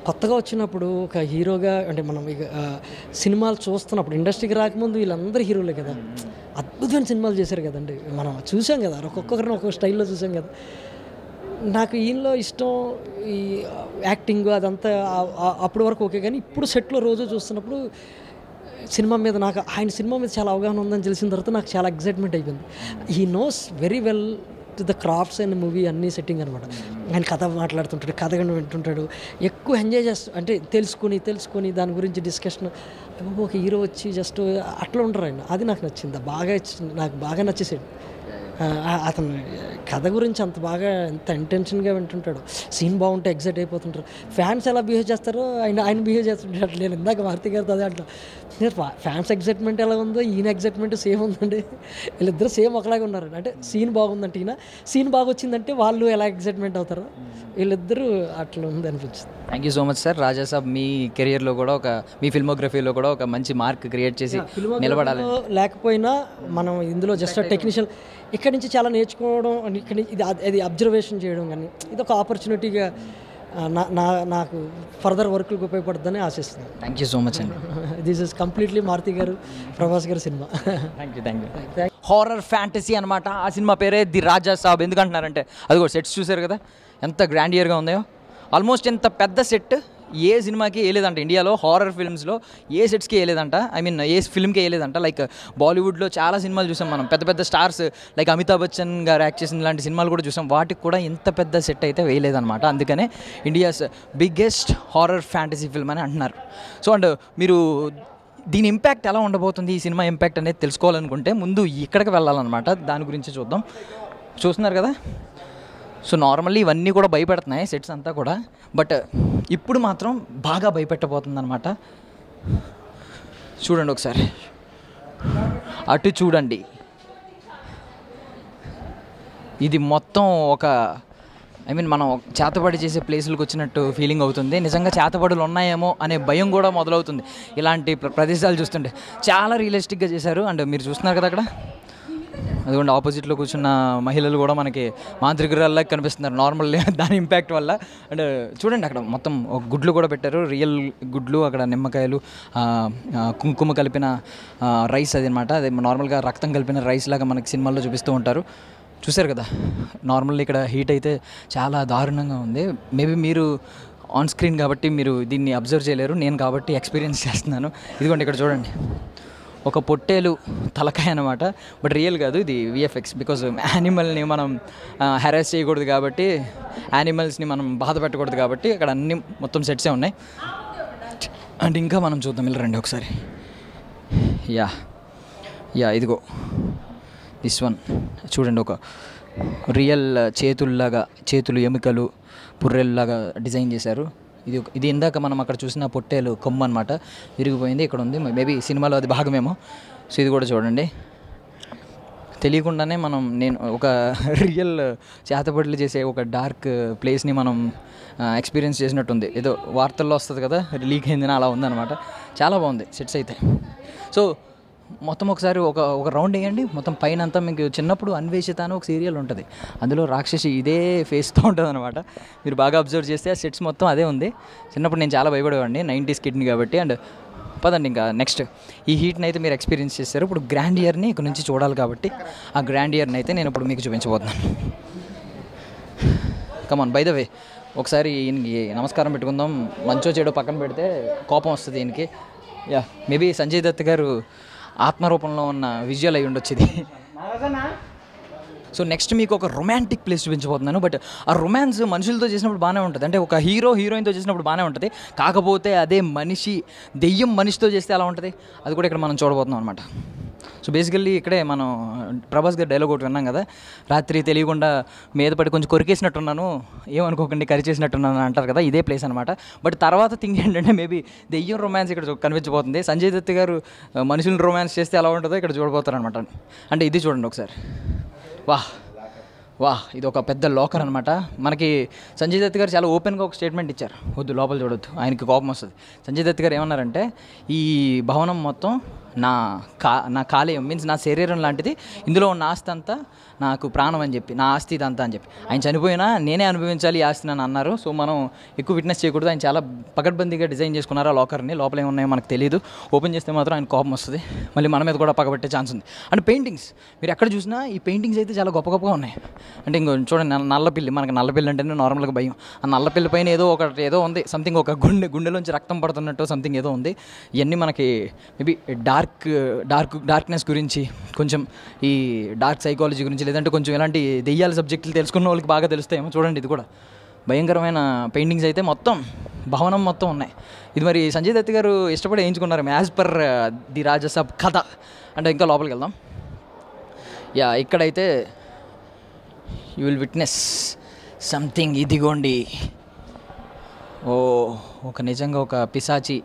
Speaker 6: కొత్తగా వచ్చినప్పుడు ఒక హీరోగా, అంటే మనం ఇక సినిమాలు చూస్తున్నప్పుడు ఇండస్ట్రీకి రాకముందు వీళ్ళందరూ హీరోలే కదా, అద్భుతమైన సినిమాలు చేశారు కదండి. మనం చూసాం కదా, ఒక్కొక్కరిని ఒక్కొక్క స్టైల్లో చూసాం కదా. నాకు ఈయనలో ఇష్టం ఈ యాక్టింగ్ అదంతా అప్పటి వరకు ఓకే. కానీ ఇప్పుడు సెట్లో రోజు చూస్తున్నప్పుడు సినిమా మీద నాకు ఆయన సినిమా మీద చాలా అవగాహన ఉందని తెలిసిన తర్వాత నాకు చాలా ఎగ్జైట్మెంట్ అయిపోయింది. He knows very well to the crafts and movie అన్నీ సెట్టింగ్ అనమాట. ఆయన కథ మాట్లాడుతుంటాడు, కథ వింటుంటాడు, ఎక్కువ ఎంజాయ్ చేస్తూ, అంటే తెలుసుకొని దాని గురించి డిస్కషన్. ఒక హీరో వచ్చి జస్ట్ అట్లా ఉంటారు ఆయన. అది నాకు నచ్చింది, నాకు బాగా నచ్చేసాడు. అతను కథ గురించి అంత బాగా ఎంత ఇంటెన్షన్గా వింటుంటాడు. సీన్ బాగుంటే ఎగ్జైట్ అయిపోతుంటారు. ఫ్యాన్స్ ఎలా బిహేవ్ చేస్తారో ఆయన బిహేవ్ చేస్తుంటాడు. అట్లా నేను ఇందాక మారుతి గారితో అదే అంటాను, ఫ్యాన్స్ ఎగ్జైట్మెంట్ ఎలా ఉందో ఈయన ఎగ్జైట్మెంట్ సేమ్ ఉందండి. వీళ్ళిద్దరు సేమ్ ఒకలాగా ఉన్నారు. అంటే సీన్ బాగుందంటే ఈయన, సీన్ బాగా వచ్చిందంటే వాళ్ళు ఎలా ఎగ్జైట్మెంట్ అవుతారో వీళ్ళిద్దరూ అట్లా ఉంది అనిపించింది.
Speaker 4: Thank you so much sir. Raja Saab మీ కెరియర్లో కూడా మీ ఫిల్మోగ్రఫీలో కూడా ఒక మంచి మార్క్ క్రియేట్ చేసి నిలబడాలి.
Speaker 6: లేకపోయినా మనం ఇందులో జస్ట్ టెక్నీషియన్ ఇక్కడి నుంచి చాలా నేర్చుకోవడం, ఇక్కడి నుంచి ఇది అబ్జర్వేషన్ చేయడం, కానీ ఇది ఒక ఆపర్చునిటీగా నాకు ఫర్దర్ వర్క్లకు ఉపయోగపడుతుందని ఆశిస్తున్నాను.
Speaker 4: థ్యాంక్ యూ సో మచ్ అండి.
Speaker 6: దిస్ ఇస్ కంప్లీట్లీ మారుతి గారు, ప్రభాస్ గారు cinema.
Speaker 4: Thank you. Horror fantasy అనమాట ఆ సినిమా పేరే ది రాజా సాబ్. ఎందుకంటున్నారంటే అది కూడా సెట్స్ చూసారు కదా ఎంత గ్రాండియర్గా ఉందో. ఆల్మోస్ట్ ఎంత పెద్ద సెట్ ఏ సినిమాకి వేయలేదంట ఇండియాలో, హారర్ ఫిల్మ్స్లో ఏ సెట్స్కి వేయలేదంట. ఐ మీన్ ఏ ఫిల్మ్కి వేయలేదంట. లైక్ బాలీవుడ్లో చాలా సినిమాలు చూసాం మనం, పెద్ద పెద్ద స్టార్స్ లైక్ అమితాబ్ బచ్చన్ గారు యాక్ట్ చేసిన లాంటి సినిమాలు కూడా చూసాం. వాటికి కూడా ఇంత పెద్ద సెట్ అయితే వేయలేదన్నమాట. అందుకనే India's biggest horror fantasy film అని అంటున్నారు. సో అండ్ మీరు దీని ఇంపాక్ట్ ఎలా ఉండబోతుంది, ఈ సినిమా ఇంపాక్ట్ అనేది తెలుసుకోవాలనుకుంటే ముందు ఇక్కడికి వెళ్ళాలన్నమాట. దాని గురించి చూద్దాం. చూస్తున్నారు కదా, సో నార్మల్లీ ఇవన్నీ కూడా భయపెడుతున్నాయి సెట్స్ అంతా కూడా, బట్ ఇప్పుడు మాత్రం బాగా భయపెట్టబోతుంది అనమాట. చూడండి ఒకసారి, అటు చూడండి. ఇది మొత్తం ఒక మనం చేతబడి చేసే ప్లేసులకు వచ్చినట్టు ఫీలింగ్ అవుతుంది. నిజంగా చేతబడులు ఉన్నాయేమో అనే భయం కూడా మొదలవుతుంది ఇలాంటి ప్రదేశాలు చూస్తుంటే. చాలా రియలిస్టిక్గా చేశారు. అండ్ మీరు చూస్తున్నారు కదా అక్కడ అదిగోండి ఆపోజిట్లో కూర్చున్న మహిళలు కూడా మనకి మాంత్రికురాల్లా కనిపిస్తున్నారు నార్మల్ దాని ఇంపాక్ట్ వల్ల. అండ్ చూడండి అక్కడ మొత్తం ఒక గుడ్లు కూడా పెట్టారు, రియల్ గుడ్లు, అక్కడ నిమ్మకాయలు, కుంకుమ కలిపిన రైస్ అది అనమాట. అది నార్మల్గా రక్తం కలిపిన రైస్ లాగా మనకి సినిమాల్లో చూపిస్తూ ఉంటారు. చూశారు కదా, నార్మల్ ఇక్కడ హీట్ అయితే చాలా దారుణంగా ఉంది. మేబీ మీరు ఆన్ స్క్రీన్ కాబట్టి మీరు దీన్ని అబ్జర్వ్ చేయలేరు, నేను కాబట్టి ఎక్స్పీరియన్స్ చేస్తున్నాను. ఇదిగోండి ఇక్కడ చూడండి, ఒక పొట్టేలు తలకాయ అనమాట, బట్ రియల్ కాదు, ఇది విఎఫ్ఎక్స్. బికాజ్ యానిమల్ని మనం హెరాస్ చేయకూడదు కాబట్టి, యానిమల్స్ని మనం బాధ పెట్టకూడదు కాబట్టి అక్కడ అన్ని మొత్తం సెట్సే ఉన్నాయి. అండ్ ఇంకా మనం చూద్దాం, వెళ్ళరండి ఒకసారి. యా ఇదిగో దిస్ వన్ చూడండి, ఒక రియల్ చేతులు ఎముకలు పుర్రెల్లాగా డిజైన్ చేశారు. ఇది ఇందాక మనం అక్కడ చూసిన పొట్టేలు కొమ్ము అనమాట, విరిగిపోయింది, ఇక్కడ ఉంది. మేబీ సినిమాలో అది భాగమేమో. సో ఇది కూడా చూడండి, తెలియకుండానే నేను ఒక రియల్ చేతబడులు చేసే ఒక డార్క్ ప్లేస్ని మనం ఎక్స్పీరియన్స్ చేసినట్టుంది. ఏదో వార్తల్లో వస్తుంది కదా, లీక్ అయిందని అలా ఉందన్నమాట. చాలా బాగుంది సెట్స్ అయితే. సో మొత్తం ఒకసారి ఒక రౌండ్ వేయండి మొత్తం పైన అంతా. మీకు చిన్నప్పుడు అన్వేషిత అని ఒక సీరియల్ ఉంటుంది, అందులో రాక్షసి ఇదే ఫేస్తో ఉంటుంది అనమాట. మీరు బాగా అబ్జర్వ్ చేస్తే ఆ సెట్స్ మొత్తం అదే ఉంది. చిన్నప్పుడు నేను చాలా భయపడేవాడిని, 90s కిడ్ని కాబట్టి. అండ్ పదండి ఇంకా నెక్స్ట్, ఈ హీట్ని అయితే మీరు ఎక్స్పీరియన్స్ చేస్తారు. ఇప్పుడు గ్రాండ్ ఇయర్ని ఇక్కడ నుంచి చూడాలి కాబట్టి ఆ గ్రాండ్ ఇయర్ని అయితే నేను ఇప్పుడు మీకు చూపించబోతున్నాను. కమాన్, బై ద వే ఒకసారి ఈయనకి నమస్కారం పెట్టుకుందాం. మంచో చెడో పక్కన పెడితే కోపం వస్తుంది ఈయనకి. మేబీ సంజయ్ దత్ గారు ఆత్మరూపంలో ఉన్న విజువల్ అయి ఉండొచ్చు ఇది. సో నెక్స్ట్ మీకు ఒక రొమాంటిక్ ప్లేస్ చూపించబోతున్నాను. బట్ ఆ రొమాన్స్ మనుషులతో చేసినప్పుడు బాగానే ఉంటుంది, అంటే ఒక హీరోయిన్తో చేసినప్పుడు బాగానే ఉంటుంది. కాకపోతే అదే దెయ్యం మనిషితో చేస్తే ఎలా ఉంటుంది అది కూడా ఇక్కడ మనం చూడబోతున్నాం అనమాట. సో బేసికల్లీ ఇక్కడే మనం ప్రభాస్ గారి డైలాగ్ ఒకటి విన్నాం కదా, రాత్రి తెలియకుండా మీద పడి కొంచెం కొరికేసినట్టున్నాను, ఏమనుకోకండి కరిచేసినట్టున్నాను అంటారు కదా, ఇదే ప్లేస్ అనమాట. బట్ తర్వాత థింగ్ ఏంటంటే మేబీ దెయ్యం రొమాన్స్ ఇక్కడ కనిపించబోతుంది. సంజయ్ దత్ గారు మనుషులను రొమాన్స్ చేస్తే ఎలా ఉంటుందో ఇక్కడ చూడబోతారు అనమాట. అంటే ఇది చూడండి ఒకసారి. వాహ్ ఇది ఒక పెద్ద లాకర్ అనమాట. మనకి సంజయ్ దత్ గారు చాలా ఓపెన్గా ఒక స్టేట్మెంట్ ఇచ్చారు, వద్దు లోపల చూడొద్దు, ఆయనకి కోపం వస్తుంది. సంజయ్ దత్ గారు ఏమన్నారంటే, ఈ భవనం మొత్తం నా కాలేయం మీన్స్ నా శరీరం లాంటిది, ఇందులో ఉన్న ఆస్తి అంతా నాకు ప్రాణం అని చెప్పి, నా ఆస్తి ఇదంతా అని చెప్పి, ఆయన చనిపోయినా నేనే అనుభవించాలి ఈ ఆస్తిని అని అన్నారు. సో మనం ఎక్కువ విట్నెస్ చేయకూడదు. ఆయన చాలా పకడ్బందీగా డిజైన్ చేసుకున్నారు ఆ లాకర్ని. లోపల ఏమున్నాయో మనకు తెలియదు, ఓపెన్ చేస్తే మాత్రం ఆయన కోపం వస్తుంది, మళ్ళీ మన మీద కూడా పగబెట్టే ఛాన్స్ ఉంది. అండ్ పెయింటింగ్స్ మీరు ఎక్కడ చూసినా ఈ పెయింటింగ్స్ అయితే చాలా గొప్పగా ఉన్నాయి. అంటే ఇంకో చూడండి, నల్లపిల్లి, మనకి నల్లపిల్లి అంటేనే నార్మల్గా భయం. ఆ నల్లపిల్లి పైన ఏదో ఉంది సంథింగ్, ఒక గుండెలోంచి రక్తం పడుతున్నట్టు సంథింగ్ ఏదో ఉంది. ఇవన్నీ మనకి మేబీ డార్క్నెస్ గురించి, కొంచెం ఈ డార్క్ సైకాలజీ గురించి, లేదంటే కొంచెం ఇలాంటి దెయ్యాల సబ్జెక్టులు తెలుసుకున్న వాళ్ళకి బాగా తెలుస్తాయేమో. చూడండి ఇది కూడా భయంకరమైన పెయింటింగ్స్ అయితే మొత్తం భవనం మొత్తం ఉన్నాయి. ఇది మరి సంజయ్ దత్ గారు ఇష్టపడి వేయించుకున్నారు యాజ్ పర్ ది రాజసాబ్ కథ. అంటే ఇంకా లోపలికి వెళ్దాం. ఇక్కడైతే యూ విల్ విట్నెస్ సంథింగ్. ఇదిగోండి, నిజంగా ఒక పిశాచి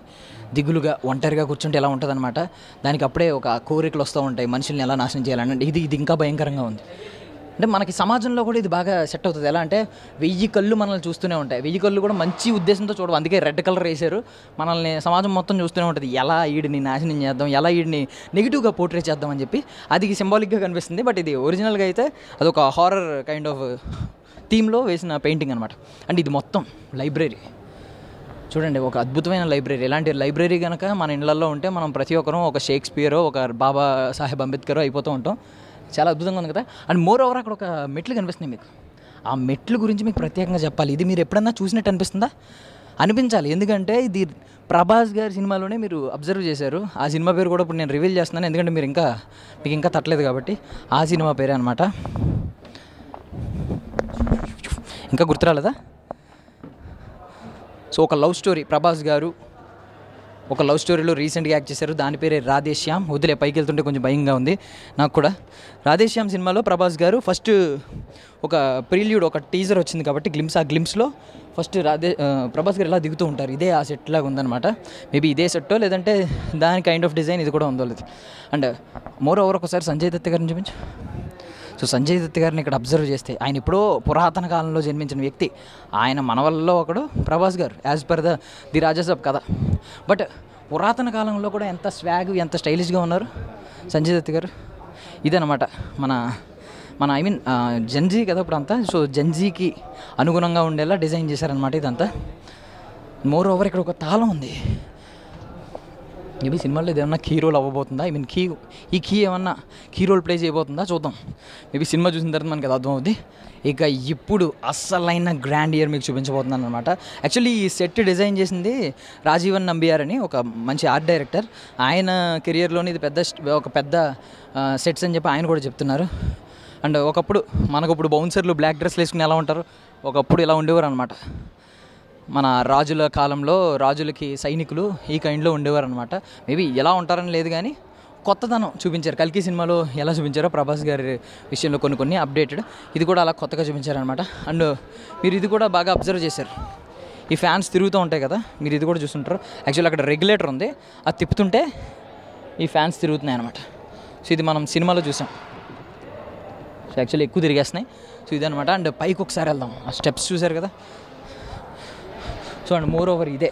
Speaker 4: దిగులుగా ఒంటరిగా కూర్చుంటే ఎలా ఉంటుంది అనమాట. దానికి అప్పుడే ఒక కోరికలు వస్తూ ఉంటాయి, మనుషుల్ని ఎలా నాశనం చేయాలని. ఇది ఇంకా భయంకరంగా ఉంది. అంటే మనకి సమాజంలో కూడా ఇది బాగా సెట్ అవుతుంది. ఎలా అంటే 1000 కళ్ళు మనల్ని చూస్తూనే ఉంటాయి. 1000 కళ్ళు కూడా మంచి ఉద్దేశంతో చూడవు, అందుకే రెడ్ కలర్ వేశారు. మనల్ని సమాజం మొత్తం చూస్తూనే ఉంటుంది, ఎలా వీడిని నాశనం చేద్దాం, ఎలా వీడిని నెగిటివ్గా పోర్ట్రే చేద్దాం అని చెప్పి. అది సింబాలిక్గా కనిపిస్తుంది. బట్ ఇది ఒరిజినల్గా అయితే అదొక హారర్ కైండ్ ఆఫ్ థీమ్లో వేసిన పెయింటింగ్ అనమాట. అండ్ ఇది మొత్తం లైబ్రరీ చూడండి, ఒక అద్భుతమైన లైబ్రరీ. ఇలాంటి లైబ్రరీ కనుక మన ఇళ్లలో ఉంటే మనం ప్రతి ఒక్కరూ ఒక షేక్స్పియరో ఒక బాబా సాహెబ్ అంబేద్కరో అయిపోతూ ఉంటాం. చాలా అద్భుతంగా ఉంది కదా. అండ్ మోర్ ఓవర్ అక్కడ ఒక మెట్లు కనిపిస్తున్నాయి మీకు. ఆ మెట్లు గురించి మీకు ప్రత్యేకంగా చెప్పాలి. ఇది మీరు ఎప్పుడన్నా చూసినట్టు అనిపిస్తుందా? అనిపించాలి, ఎందుకంటే ఇది ప్రభాస్ గారి సినిమాలోనే మీరు అబ్జర్వ్ చేశారు. ఆ సినిమా పేరు కూడా ఇప్పుడు నేను రివీల్ చేస్తున్నాను, ఎందుకంటే మీకు ఇంకా తట్టలేదు కాబట్టి. ఆ సినిమా పేరే అనమాట. ఇంకా గుర్తురాలేదా? సో ఒక లవ్ స్టోరీ, ప్రభాస్ గారు ఒక లవ్ స్టోరీలో రీసెంట్గా యాక్ట్ చేశారు, దాని పేరే రాధేశ్యామ్. వదిలే, పైకి వెళ్తుంటే కొంచెం భయంగా ఉంది నాకు కూడా. రాధేశ్యామ్ సినిమాలో ప్రభాస్ గారు ఫస్ట్ ఒక ప్రీల్యూడ్, ఒక టీజర్ వచ్చింది కాబట్టి ఆ గ్లిమ్స్లో ఫస్ట్ ప్రభాస్ గారు ఎలా దిగుతూ ఉంటారు, ఇదే ఆ సెట్ లాగా ఉందన్నమాట. మేబీ ఇదే సెట్టో లేదంటే దాని కైండ్ ఆఫ్ డిజైన్ ఇది కూడా ఉందో లేదు. అండ్ మోర్ ఓవర్ ఒకసారి సంజయ్ దత్ గారిని చూపించు. సో సంజయ్ దత్ గారిని ఇక్కడ అబ్జర్వ్ చేస్తే, ఆయన ఎప్పుడో పురాతన కాలంలో జన్మించిన వ్యక్తి. ఆయన మనవల్లో ఒకడు ప్రభాస్ గారు, యాజ్ పర్ ది రాజసాబ్ కథ. బట్ పురాతన కాలంలో కూడా ఎంత స్వాగ్, ఎంత స్టైలిష్గా ఉన్నారు సంజయ్ దత్ గారు. ఇదనమాట మన మన ఐ మీన్ జెన్జీ కదా ఇప్పుడు అంతా. సో జెన్జీకి అనుగుణంగా ఉండేలా డిజైన్ చేశారనమాట ఇదంతా. మోర్ ఓవర్ ఇక్కడ ఒక తాళం ఉంది. మేబీ సినిమాలో ఇది ఏమన్నా కీ రోల్ అవ్వబోతుందా, ఐ మీన్ ఈ కీ ఏమన్నా కీ రోల్ ప్లే చేయబోతుందా చూద్దాం. మేబీ సినిమా చూసిన తర్వాత మనకి అది అర్థమవుతుంది. ఇక ఇప్పుడు అస్సలైన గ్రాండ్ ఇయర్ మీకు చూపించబోతున్నాను అనమాట. యాక్చువల్లీ ఈ సెట్ డిజైన్ చేసింది రాజీవన్ నంబియార్ అని ఒక మంచి ఆర్ట్ డైరెక్టర్. ఆయన కెరియర్లోని ఇది ఒక పెద్ద సెట్స్ అని చెప్పి ఆయన కూడా చెప్తున్నారు. అండ్ ఒకప్పుడు మనకు ఇప్పుడు బౌన్సర్లు బ్లాక్ డ్రెస్లు వేసుకుని ఎలా ఉంటారు, ఒకప్పుడు ఇలా ఉండేవారు అనమాట. మన రాజుల కాలంలో రాజులకి సైనికులు ఈ కైండ్లో ఉండేవారు అనమాట. మేబీ ఎలా ఉంటారని లేదు కానీ కొత్తదనం చూపించారు. కల్కి సినిమాలో ఎలా చూపించారో ప్రభాస్ గారి విషయంలో కొన్ని అప్డేటెడ్, ఇది కూడా అలా కొత్తగా చూపించారనమాట. అండ్ మీరు ఇది కూడా బాగా అబ్జర్వ్ చేశారు, ఈ ఫ్యాన్స్ తిరుగుతూ ఉంటాయి కదా, మీరు ఇది కూడా చూస్తుంటారు. యాక్చువల్లీ అక్కడ రెగ్యులేటర్ ఉంది, అది తిప్పుతుంటే ఈ ఫ్యాన్స్ తిరుగుతున్నాయి అనమాట. సో ఇది మనం సినిమాలో చూసాం. సో యాక్చువల్లీ ఎక్కువ తిరిగేస్తున్నాయి. సో ఇదనమాట. అండ్ పైకి ఒకసారి వెళ్దాం, ఆ స్టెప్స్ చూసారు కదా. సో అండ్ మోర్ ఓవర్ ఇదే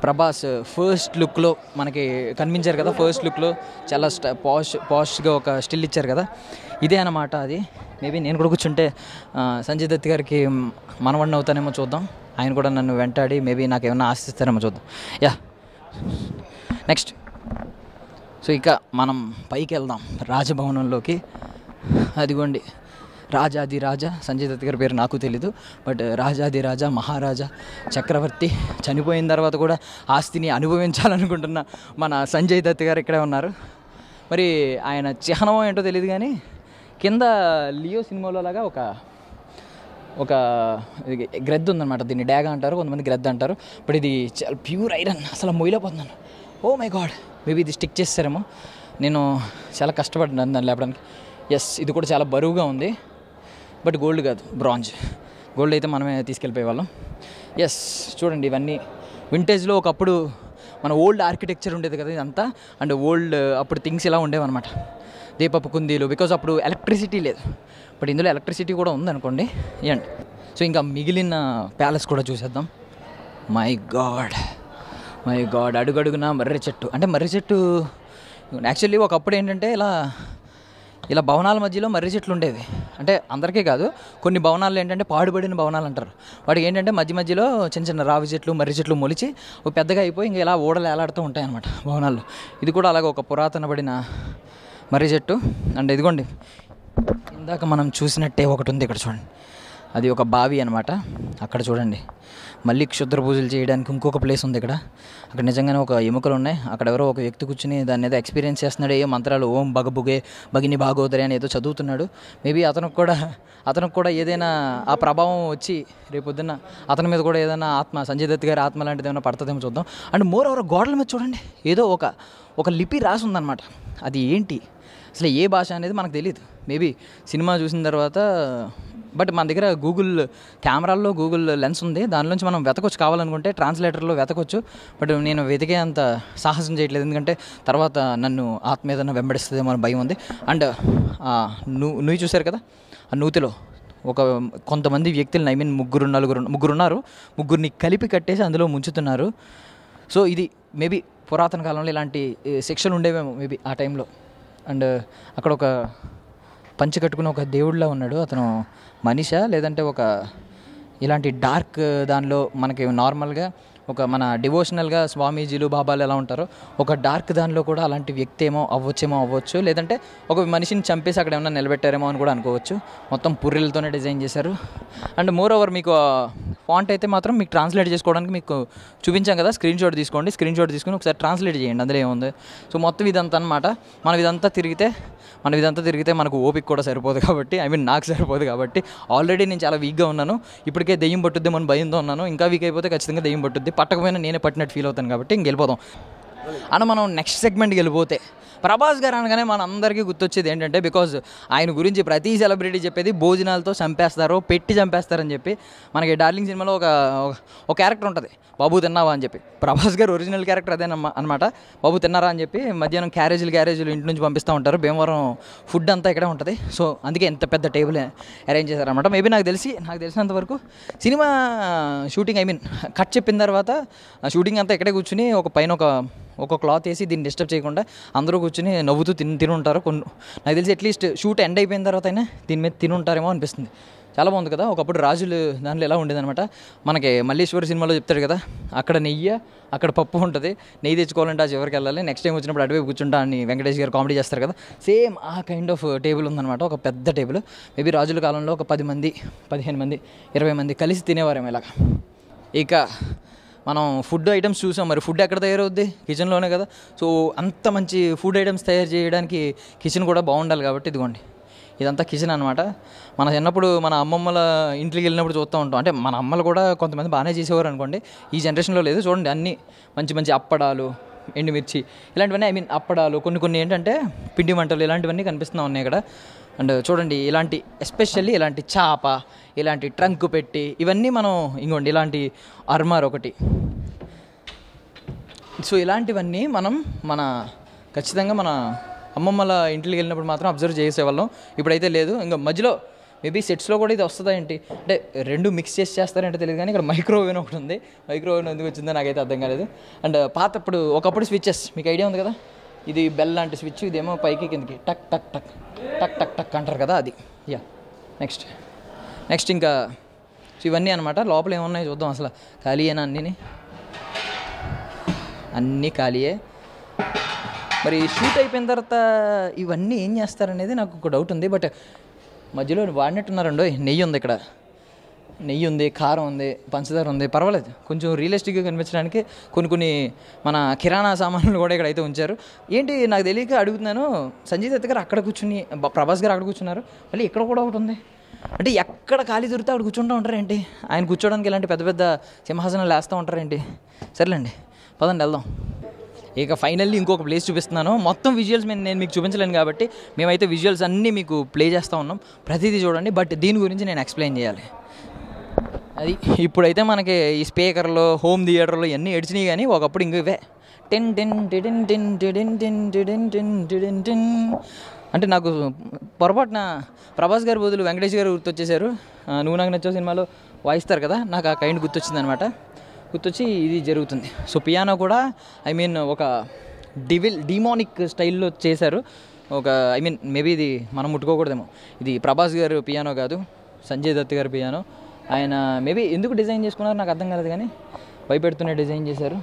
Speaker 4: ప్రభాస్ ఫస్ట్ లుక్లో మనకి కనిపించారు కదా. ఫస్ట్ లుక్లో చాలా పాష్గా ఒక స్టిల్ ఇచ్చారు కదా, ఇదే అన్నమాట అది. మేబీ నేను కూడా కూర్చుంటే సంజయ్ దత్ గారికి మనవడిని అవుతానేమో చూద్దాం. ఆయన కూడా నన్ను వెంటాడి మేబీ నాకు ఏమైనా ఆశిస్తారేమో చూద్దాం. Yeah next. సో ఇక మనం పైకి వెళ్దాం రాజభవనంలోకి. అదిగోండి రాజాది రాజా, సంజయ్ దత్ గారి పేరు నాకు తెలీదు, బట్ రాజాది రాజా మహారాజా చక్రవర్తి చనిపోయిన తర్వాత కూడా ఆస్తిని అనుభవించాలనుకుంటున్న మన సంజయ్ దత్ గారు ఇక్కడే ఉన్నారు. మరి ఆయన చిహ్నం ఏంటో తెలియదు కానీ కింద లియో సినిమాలో లాగా ఒక గ్రెద్ద ఉందన్నమాట. దీన్ని డ్యాగ్ అంటారు, కొంతమంది గ్రెద్ద అంటారు, బట్ ఇది చాలా ప్యూర్ ఐరన్, అసలు మొయ్యలేకపోతున్నాను. ఓ మై గాడ్, మేబీ ఇది స్టిక్ చేస్తారేమో. నేను చాలా కష్టపడ్డాను దాన్ని లేపడానికి. ఎస్, ఇది కూడా చాలా బరువుగా ఉంది, బట్ గోల్డ్ కాదు, బ్రాంజ్. గోల్డ్ అయితే మనమే తీసుకెళ్ళిపోయేవాళ్ళం. ఎస్, చూడండి ఇవన్నీ వింటేజ్లో ఒకప్పుడు మన ఓల్డ్ ఆర్కిటెక్చర్ ఉండేది కదా ఇదంతా. అండ్ ఓల్డ్ అప్పుడు థింగ్స్ ఇలా ఉండేవన్నమాట, దీపపు కుందీలు, బికాజ్ అప్పుడు ఎలక్ట్రిసిటీ లేదు, బట్ ఇందులో ఎలక్ట్రిసిటీ కూడా ఉందనుకోండి. అండ్ సో ఇంకా మిగిలిన ప్యాలెస్ కూడా చూసేద్దాం. మై గాడ్ అడుగడుగున మర్రి చెట్టు. అంటే మర్రి చెట్టు యాక్చువల్లీ ఒకప్పుడు ఏంటంటే ఇలా భవనాల మధ్యలో మర్రి చెట్లు ఉండేవి. అంటే అందరికీ కాదు, కొన్ని భవనాలు ఏంటంటే పాడుబడిన భవనాలు అంటారు. వాటికి ఏంటంటే మధ్యలో చిన్న చిన్న రావి చెట్లు మర్రి చెట్లు మొలిచి పెద్దగా అయిపోయి ఇంకా ఇలా ఓడలు ఏలాడుతూ ఉంటాయి అన్నమాట భవనాల్లో. ఇది కూడా అలాగే ఒక పురాతనబడిన మర్రి చెట్టు. అండ్ ఇదిగోండి ఇందాక మనం చూసినట్టే ఒకటి ఉంది ఇక్కడ చూడండి, అది ఒక బావి అనమాట. అక్కడ చూడండి మళ్ళీ క్షుద్ర పూజలు చేయడానికి ఇంకొక ప్లేస్ ఉంది ఇక్కడ. అక్కడ నిజంగానే ఒక ఎముకలు ఉన్నాయి. అక్కడ ఎవరో ఒక వ్యక్తి కూర్చుని దాన్ని ఏదో ఎక్స్పీరియన్స్ చేస్తున్నాడు. ఏ మంత్రాలు ఓం బగబుగే భగిని భాగోదరి అని ఏదో చదువుతున్నాడు. మేబీ అతనికి కూడా ఏదైనా ఆ ప్రభావం వచ్చి రేపొద్దున్న అతని మీద కూడా ఏదైనా ఆత్మ, సంజయ్ దత్ గారి ఆత్మ లాంటిది ఏమైనా పడుతుందేమో చూద్దాం. అండ్ మోర్ ఓవర్ గోడల మీద చూడండి ఏదో ఒక లిపి రాసి ఉందన్నమాట. అది ఏంటి అసలు ఏ భాష అనేది మనకు తెలియదు. మేబీ సినిమా చూసిన తర్వాత, బట్ మన దగ్గర కెమెరాల్లో గూగుల్ లెన్స్ ఉంది, దానిలోంచి మనం వెతకొచ్చు, కావాలనుకుంటే ట్రాన్స్లేటర్లో వెతకొచ్చు. బట్ నేను వెతికే అంత సాహసం చేయట్లేదు, ఎందుకంటే తర్వాత నన్ను ఆత్మ ఏదైనా వెంబడిస్తుందేమో అని భయం ఉంది. అండ్ నువ్వు చూశారు కదా, ఆ నూతిలో కొంతమంది వ్యక్తులను, ఐ మీన్ ముగ్గురున్నారు, ముగ్గురిని కలిపి కట్టేసి అందులో ముంచుతున్నారు. సో ఇది మేబీ పురాతన కాలంలో ఇలాంటి శిక్షలు ఉండేవేమో మేబీ ఆ టైంలో. అండ్ అక్కడ ఒక పంచి కట్టుకుని ఒక దేవుడిలా ఉన్నాడు. అతను మనిషా లేదంటే ఇలాంటి డార్క్ దానిలో మనకి నార్మల్గా మన డివోషనల్గా స్వామీజీలు బాబాలు ఎలా ఉంటారో ఒక డార్క్ దానిలో కూడా అలాంటి వ్యక్తి అవ్వచ్చు, లేదంటే ఒక మనిషిని చంపేసి అక్కడ ఏమన్నా నిలబెట్టారేమో అని కూడా అనుకోవచ్చు. మొత్తం పుర్రెలతోనే డిజైన్ చేశారు. అండ్ మోర్ ఓవర్ మీకు ఫాంట్ అయితే మాత్రం మీకు ట్రాన్స్లేట్ చేసుకోవడానికి మీకు చూపించాం కదా, స్క్రీన్ షాట్ తీసుకొని ఒకసారి ట్రాన్స్లేట్ చేయండి, అందులో ఏముంది. సో మొత్తం ఇదంతా అనమాట. మనం ఇదంతా తిరిగితే మనకు ఓపిక కూడా సరిపోదు కాబట్టి, ఐ మీన్ నాకు సరిపోదు కాబట్టి, ఆల్రెడీ నేను చాలా వీక్గా ఉన్నాను. ఇప్పటికే దెయ్యం పట్టుద్దేమని భయంతో ఉన్నాను. ఇంకా వీక్ అయిపోతే ఖచ్చితంగా దెయ్యం పట్టుద్ది, పట్టకపోయినా నేనే పట్టినట్టు ఫీల్ అవుతాను కాబట్టి వెళ్ళిపోదాం. అన్న మనం నెక్స్ట్ సెగ్మెంట్కి వెళ్ళిపోతే ప్రభాస్ గారు అనగానే మన అందరికీ గుర్తొచ్చేది ఏంటంటే, బికాజ్ ఆయన గురించి ప్రతి సెలబ్రిటీ చెప్పేది భోజనాలతో పెట్టి చంపేస్తారని చెప్పి. మనకి డార్లింగ్ సినిమాలో ఒక క్యారెక్టర్ ఉంటుంది, బాబు తిన్నావా అని చెప్పి. ప్రభాస్ గారు ఒరిజినల్ క్యారెక్టర్ అదే అనమాట, బాబు తిన్నారా అని చెప్పి. మధ్యాహ్నం క్యారేజీలు ఇంటి నుంచి పంపిస్తూ ఉంటారు. భీమవరం ఫుడ్ అంతా ఇక్కడే ఉంటుంది. సో అందుకే ఎంత పెద్ద టేబుల్ అరేంజ్ చేశారనమాట. మేబీ నాకు తెలిసినంత వరకు cinema shooting, I mean cut చెప్పిన తర్వాత షూటింగ్ అంతా ఇక్కడే కూర్చుని పైన ఒక క్లాత్ వేసి దీన్ని డిస్టర్బ్ చేయకుండా అందరూ కూర్చొని నవ్వుతూ తిని ఉంటారు. నాకు తెలిసి అట్లీస్ట్ షూట్ ఎండ్ అయిపోయిన తర్వాత అయినా దీని మీద తిని ఉంటారేమో అనిపిస్తుంది. చాలా బాగుంది కదా. ఒకప్పుడు రాజులు దాంట్లో ఎలా ఉండేదన్నమాట, మనకి మల్లేశ్వరి సినిమాలో చెప్తాడు కదా, అక్కడ నెయ్యి అక్కడ పప్పు ఉంటుంది, నెయ్యి తెచ్చుకోవాలంటే ఆ చివరికి వెళ్ళాలి, నెక్స్ట్ టైం వచ్చినప్పుడు అటువైపు కూర్చుంటా అని వెంకటేష్ గారు కామెడీ చేస్తారు కదా, సేమ్ ఆ కైండ్ ఆఫ్ టేబుల్ ఉందన్నమాట. ఒక పెద్ద టేబుల్, మేబీ రాజుల కాలంలో ఒక 10 మంది 15 మంది 20 మంది కలిసి తినేవారేమో ఇలాగా. ఇక మనం ఫుడ్ ఐటమ్స్ చూసాం, మరి ఫుడ్ ఎక్కడ తయారవుద్ది? కిచెన్లోనే కదా. సో అంత మంచి ఫుడ్ ఐటమ్స్ తయారు చేయడానికి కిచెన్ కూడా బాగుండాలి కాబట్టి ఇదిగోండి ఇదంతా కిచెన్ అనమాట. మన చిన్నప్పుడు మన అమ్మమ్మల ఇంటికి వెళ్ళినప్పుడు చూస్తూ ఉంటాం. అంటే మన అమ్మలు కూడా కొంతమంది బాగానే చేసేవారు అనుకోండి, ఈ జనరేషన్లో లేదు. చూడండి అన్నీ మంచి మంచి అప్పడాలు, ఎండుమిర్చి ఇలాంటివన్నీ, ఐ మీన్ అప్పడాలు, కొన్ని ఏంటంటే పిండి వంటలు ఇలాంటివన్నీ కనిపిస్తూ ఉన్నాయి ఇక్కడ. అండ్ చూడండి ఇలాంటి ఎస్పెషల్లీ ఇలాంటి చాప, ఇలాంటి ట్రంక్ పెట్టి ఇవన్నీ మనం ఇంకోండి ఇలాంటి అర్మార్ ఒకటి. సో ఇలాంటివన్నీ మనం ఖచ్చితంగా మన అమ్మమ్మల ఇంటికి వెళ్ళినప్పుడు మాత్రం అబ్జర్వ్ చేసేవాళ్ళం. ఇప్పుడైతే లేదు. ఇంకా మధ్యలో మేబీ సెట్స్లో కూడా ఇది వస్తుందా ఏంటి అంటే 2 మిక్స్ చేసి చేస్తారంటే తెలియదు, కానీ ఇక్కడ మైక్రోవేవ్ ఒకటి ఉంది. మైక్రోవేవ్ ఎందుకు వచ్చిందో నాకైతే అర్థం కాలేదు. అండ్ ఒకప్పుడు స్విచ్చెస్ మీకు ఐడియా ఉంది కదా, ఇది బెల్ లాంటి స్విచ్, ఇదేమో పైకి కిందకి టక్ టక్ టక్ టక్ టక్ టక్ అంటారు కదా, అది. యా నెక్స్ట్ ఇంకా ఇవన్నీ అనమాట. లోపల ఏమున్నాయి చూద్దాం. అసలు ఖాళీయేనా? అన్నీ ఖాళీయే. మరి షూట్ అయిపోయిన తర్వాత ఇవన్నీ ఏం చేస్తారనేది నాకు ఒక డౌట్ ఉంది. బట్ మధ్యలో వాడినట్టున్నారండో. నెయ్యి ఉంది ఇక్కడ, నెయ్యి ఉంది, కారం ఉంది, పంచదార ఉంది, పర్వాలేదు. కొంచెం రియలిస్టిక్గా కనిపించడానికి కొన్ని మన కిరాణా సామాన్లు కూడా ఇక్కడ అయితే ఉంచారు. ఏంటి నాకు తెలియక అడుగుతున్నాను, సంజయ్ దత్ గారు అక్కడ కూర్చుని, ప్రభాస్ గారు అక్కడ కూర్చున్నారు, మళ్ళీ ఇక్కడ కూడా ఒకటి ఉంది. అంటే ఎక్కడ ఖాళీ దొరికితే అక్కడ కూర్చుంటూ ఉంటారేంటి? ఆయన కూర్చోడానికి ఇలాంటి పెద్ద పెద్ద సింహాసనాలు వేస్తూ ఉంటారేంటి? సర్లేండి పదండి వెళ్దాం. ఇక ఫైనల్లీ ఇంకొక ప్లేస్ చూపిస్తున్నాను. మొత్తం విజువల్స్ నేను మీకు చూపించలేను కాబట్టి మేమైతే విజువల్స్ అన్నీ మీకు ప్లే చేస్తూ ఉన్నాం. ప్రతిదీ చూడండి. బట్ దీని గురించి నేను ఎక్స్ప్లెయిన్ చేయాలి. అది ఇప్పుడైతే మనకి ఈ స్పీకర్లో, హోమ్ థియేటర్లో ఇవన్నీ ఎడిచినాయి, కానీ ఒకప్పుడు ఇంక ఇవే ten ten ten ten ten ten ten ten ten అంటే నాకు పొరపాటున ప్రభాస్ గారు బదులు వెంకటేష్ గారు గుర్తొచ్చేశారు. నువ్వు నాకు నచ్చో సినిమాలో వాయిస్తారు కదా, నాకు ఆ కైండ్ గుర్తొచ్చిందనమాట. గుర్తొచ్చి ఇది జరుగుతుంది. సో పియానో కూడా ఐ మీన్ ఒక డిమానిక్ స్టైల్లో చేశారు. మేబీ ఇది మనం ముట్టుకోకూడదేమో. ఇది ప్రభాస్ గారు పియానో కాదు, సంజయ్ దత్ గారు పియానో. ఆయన మేబీ ఎందుకు డిజైన్ చేసుకున్నారో నాకు అర్థం కాలేదు, కానీ భయపెడుతూనే డిజైన్ చేశారు.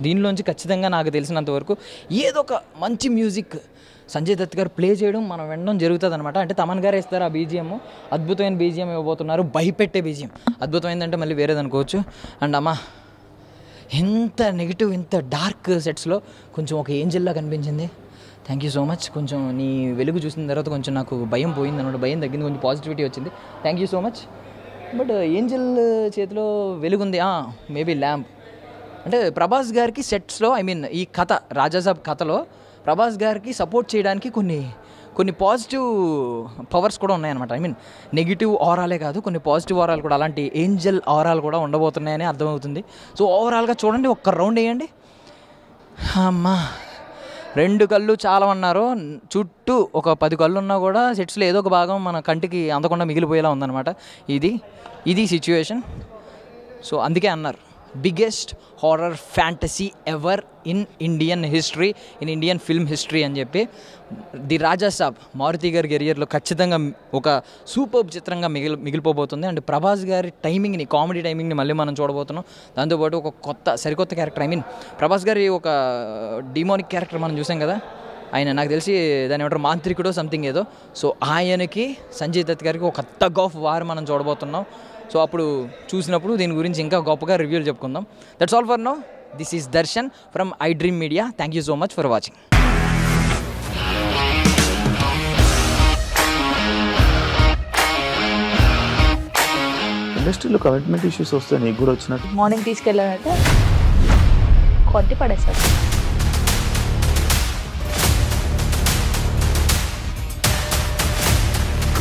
Speaker 4: దీనిలోంచి ఖచ్చితంగా నాకు తెలిసినంతవరకు ఏదో ఒక మంచి మ్యూజిక్ సంజయ్ దత్ గారు ప్లే చేయడం, మనం వినడం జరుగుతుంది అనమాట. అంటే తమన్ గారు ఇస్తారు ఆ బీజిఎం, అద్భుతమైన బీజిఎం ఇవ్వబోతున్నారు, భయపెట్టే బీజిఎం. అద్భుతమైందంటే మళ్ళీ వేరేది అనుకోవచ్చు. అండ్ అమ్మా ఎంత నెగిటివ్, ఇంత డార్క్ సెట్స్లో కొంచెం ఒక ఏంజెల్లా కనిపించింది. Thank you so much. కొంచెం నీ వెలుగు చూసిన తర్వాత కొంచెం నాకు భయం పోయింది అనమాట. భయం తగ్గింది, కొంచెం పాజిటివిటీ వచ్చింది. Thank you so much. But Angel చేతిలో వెలుగుంది, మేబీ ల్యాంప్. అంటే ప్రభాస్ గారికి సెట్స్లో ఈ కథ రాజాసాబ్ కథలో ప్రభాస్ గారికి సపోర్ట్ చేయడానికి కొన్ని పాజిటివ్ పవర్స్ కూడా ఉన్నాయన్నమాట. నెగిటివ్ ఆరాలే కాదు, కొన్ని పాజిటివ్ ఆరాలు కూడా, అలాంటి ఏంజల్ ఆరాలు కూడా ఉండబోతున్నాయని అర్థమవుతుంది. సో ఓవరాల్గా చూడండి, ఒక్క రౌండ్ వేయండి. అమ్మా 2 కళ్ళు చాలా అన్నారు, చుట్టూ ఒక 10 కళ్ళు ఉన్నా కూడా సెట్స్లో ఏదో ఒక భాగం మన కంటికి అందకుండా మిగిలిపోయేలా ఉందన్నమాట. ఇది సిచ్యువేషన్. సో అందుకే అన్నారు biggest horror fantasy ever in Indian history, in Indian film history అని చెప్పి. ది రాజాసాబ్ మారుతి గారి కెరియర్లో ఖచ్చితంగా ఒక సూపర్ చిత్రంగా మిగిలిపోబోతుంది. అండ్ ప్రభాస్ గారి టైమింగ్ని, కామెడీ టైమింగ్ని మళ్ళీ మనం చూడబోతున్నాం. దాంతోపాటు ఒక సరికొత్త క్యారెక్టర్, ప్రభాస్ గారి ఒక డిమోనిక్ క్యారెక్టర్ మనం చూసాం కదా, ఆయన నాకు తెలిసి దాని ఏమంటారు మాంత్రికుడో సంథింగ్ ఏదో. సో ఆయనకి సంజయ్ దత్ గారికి ఒక టగ్ ఆఫ్ వార్ మనం చూడబోతున్నాం. సో అప్పుడు చూసినప్పుడు దీని గురించి ఇంకా గొప్పగా రివ్యూలు చెప్పుకుందాం. That's all for now. This is Darshan from I dream media. Thank you so much for watching.
Speaker 7: ఇండస్ట్రీలో కమిట్మెంట్ ఇష్యూస్ వస్తే నీకు కూడా వచ్చినట్టు
Speaker 8: మార్నింగ్ తీసుకెళ్ళానంటే కొట్టి పడేసాడు.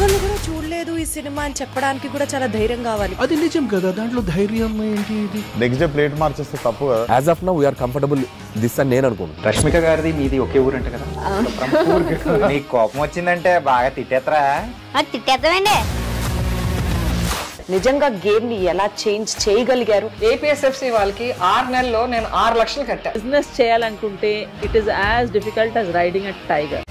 Speaker 9: ఒక్కళ్ళు కూడా చూడలేదు ఈ సినిమా అని చెప్పడానికి కూడా చాలా ధైర్యం కావాలి.
Speaker 5: అది నిజం కదా, దాంట్లో ధైర్యం ఏంటి? ఇది
Speaker 7: నెక్స్ట్ డే ప్లేట్ మార్చేస్తే తప్పు కదా.
Speaker 1: As of now we are comfortable this అని నేను అనుకుంటున్నాను.
Speaker 10: రష్మిక గారిది మీది ఒకే ఊరు అంటే కదా. నీకు కోపం వచ్చిందంటే బాగా తిట్టేత్తరా?
Speaker 8: తిట్టేద్దామండి.
Speaker 11: నిజంగా గేమ్ ని ఎలా చేంజ్ చేయగలిగారు?
Speaker 12: ఏపీఎస్ఎఫ్సి వాళ్ళకి 6 నెలల్లో నేను 6 లక్షలు కట్టా.
Speaker 13: బిజినెస్ చేయాలనుకుంటే it is as difficult as riding a tiger.